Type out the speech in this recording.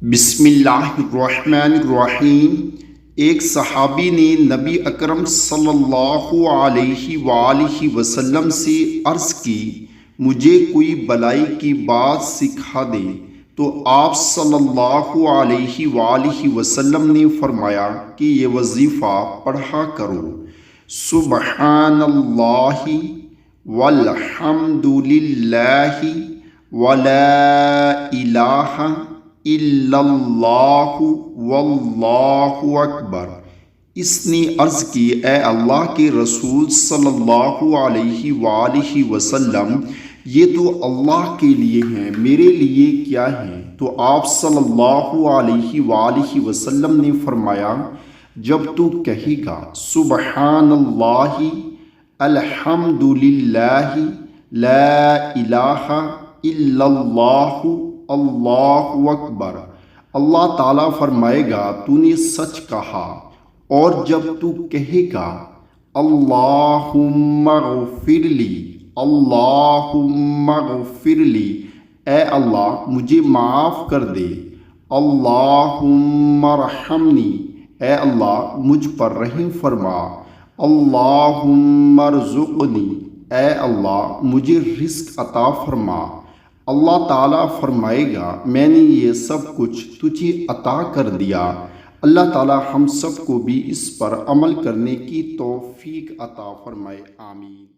بسم اللہ الرحمن الرحیم۔ ایک صحابی نے نبی اکرم صلی اللہ علیہ وآلہ وسلم سے عرض کی، مجھے کوئی بلائی کی بات سکھا دے، تو آپ صلی اللہ علیہ وآلہ وسلم نے فرمایا کہ یہ وظیفہ پڑھا کرو: سبحان اللہ والحمد للہ ولا الہ الا اللہ واللہ اکبر۔ اس نے عرض کی، اے اللہ کے رسول صلی اللہ علیہ وآلہ وسلم، یہ تو اللہ کے لیے ہیں، میرے لیے کیا ہے؟ تو آپ صلی اللہ علیہ وآلہ وسلم نے فرمایا، جب تو کہے گا سبحان اللہ، الحمد للہ، لا الہ الا اللہ، اللہ اکبر، اللہ تعالیٰ فرمائے گا تو نے سچ کہا۔ اور جب تو کہے گا اللہم اغفر لی، اللہم اغفر لی، اے اللہ مجھے معاف کر دے، اللہم ارحمنی، اے اللہ مجھ پر رحم فرما، اللہم ارزقنی، اے اللہ مجھے رزق عطا فرما، اللہ تعالیٰ فرمائے گا میں نے یہ سب کچھ تجھے عطا کر دیا۔ اللہ تعالیٰ ہم سب کو بھی اس پر عمل کرنے کی توفیق عطا فرمائے، آمین۔